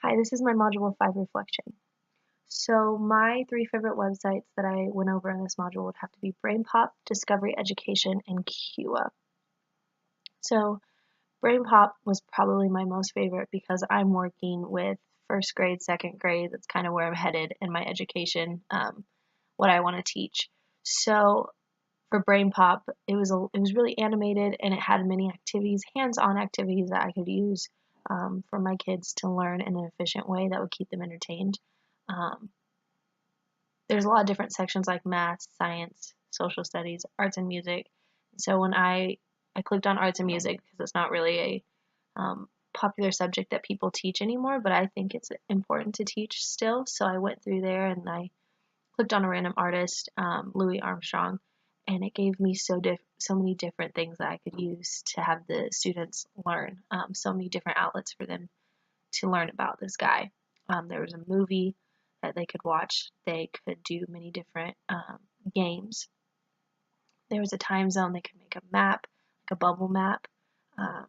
Hi, this is my Module 5 reflection. So my three favorite websites that I went over in this module would have to be BrainPop, Discovery Education, and QA. So BrainPop was probably my most favorite because I'm working with first grade, second grade. That's kind of where I'm headed in my education, what I want to teach. So for BrainPop, it was really animated and it had many activities, hands-on activities that I could use for my kids to learn in an efficient way that would keep them entertained. Um, there's a lot of different sections like math, science, social studies, arts and music. So when I clicked on arts and music because it's not really a popular subject that people teach anymore, but I think it's important to teach still. So I went through there and I clicked on a random artist, Louis Armstrong, and it gave me so many different things that I could use to have the students learn. So many different outlets for them to learn about this guy. There was a movie that they could watch. They could do many different games. There was a time zone. They could make a map, like a bubble map, um,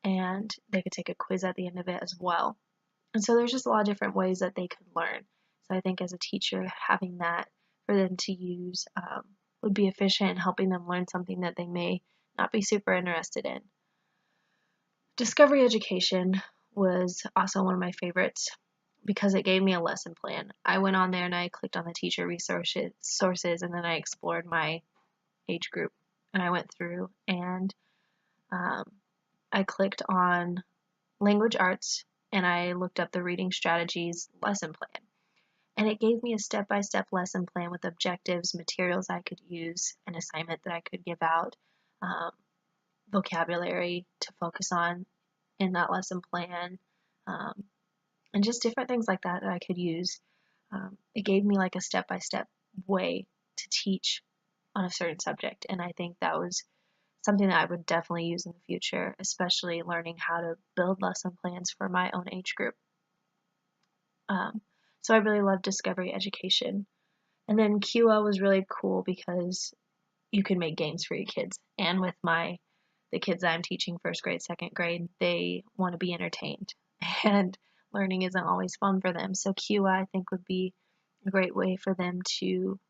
and they could take a quiz at the end of it as well. And so there's just a lot of different ways that they could learn. So I think as a teacher, having that for them to use would be efficient in helping them learn something that they may not be super interested in. Discovery Education was also one of my favorites because it gave me a lesson plan. I went on there and I clicked on the teacher resources and then I explored my age group and I went through and um, I clicked on language arts and I looked up the reading strategies lesson plan. And it gave me a step-by-step lesson plan with objectives, materials I could use, an assignment that I could give out, um, vocabulary to focus on in that lesson plan, um, and just different things like that that I could use. It gave me like a step-by-step way to teach on a certain subject, and I think that was something that I would definitely use in the future, especially learning how to build lesson plans for my own age group. So I really loved Discovery Education. And then QA was really cool because you can make games for your kids. And with the kids that I'm teaching first grade, second grade, they want to be entertained. And learning isn't always fun for them. So QA I think would be a great way for them to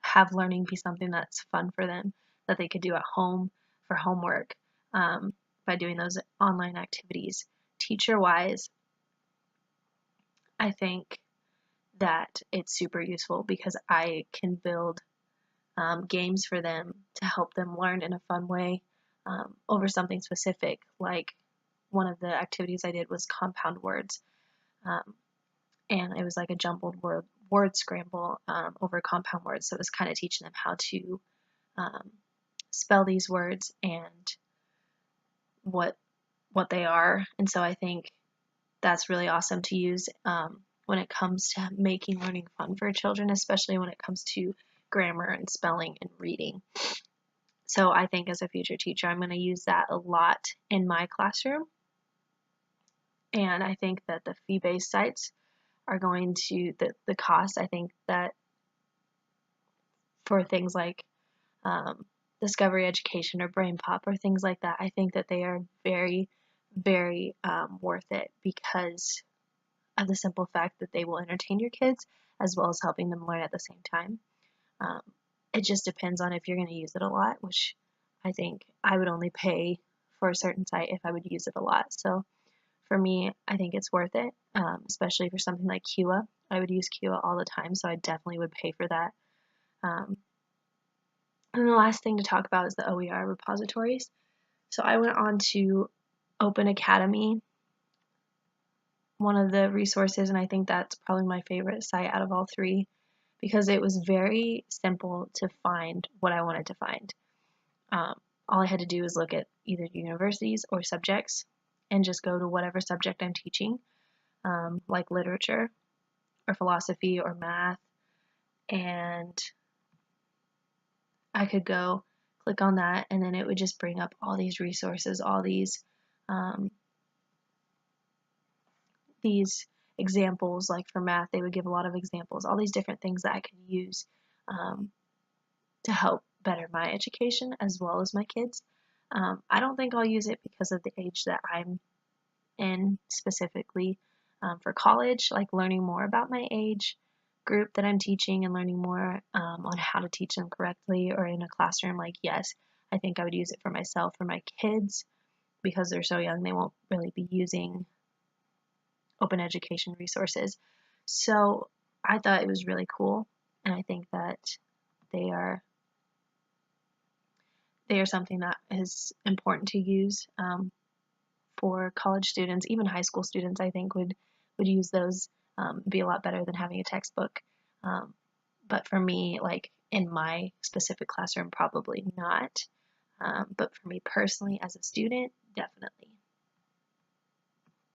have learning be something that's fun for them that they could do at home for homework by doing those online activities. Teacher wise, I think that it's super useful because I can build games for them to help them learn in a fun way over something specific. Like one of the activities I did was compound words, um, and it was like a jumbled word scramble over compound words. So it was kind of teaching them how to um, spell these words and what what they are. And so I think that's really awesome to use when it comes to making learning fun for children, especially when it comes to grammar and spelling and reading. So I think as a future teacher, I'm going to use that a lot in my classroom. And I think that the fee-based sites are going to, the cost, I think that for things like Discovery Education or BrainPop or things like that, I think that they are very, very worth it because of the simple fact that they will entertain your kids as well as helping them learn at the same time. Um, it just depends on if you're going to use it a lot, which I think I would only pay for a certain site if I would use it a lot. So for me, I think it's worth it, especially for something like QA. I would use QA all the time, so I definitely would pay for that. And the last thing to talk about is the OER repositories. So I went on to Open Academy, one of the resources, and I think that's probably my favorite site out of all three because it was very simple to find what I wanted to find. All I had to do was look at either universities or subjects and just go to whatever subject I'm teaching, like literature or philosophy or math, and I could go click on that and then it would just bring up all these resources, all um, these examples. Like for math, they would give a lot of examples, all these different things that I can use um, to help better my education as well as my kids. I don't think I'll use it because of the age that I'm and specifically for college, like learning more about my age group that I'm teaching and learning more on how to teach them correctly, or in a classroom, like, yes, I think I would use it for myself, for my kids, because they're so young, they won't really be using open education resources. So I thought it was really cool, and I think that they are something that is important to use for college students. Even high school students, I think, would use those, be a lot better than having a textbook. Um, but for me, like in my specific classroom, probably not. But for me personally, as a student, definitely.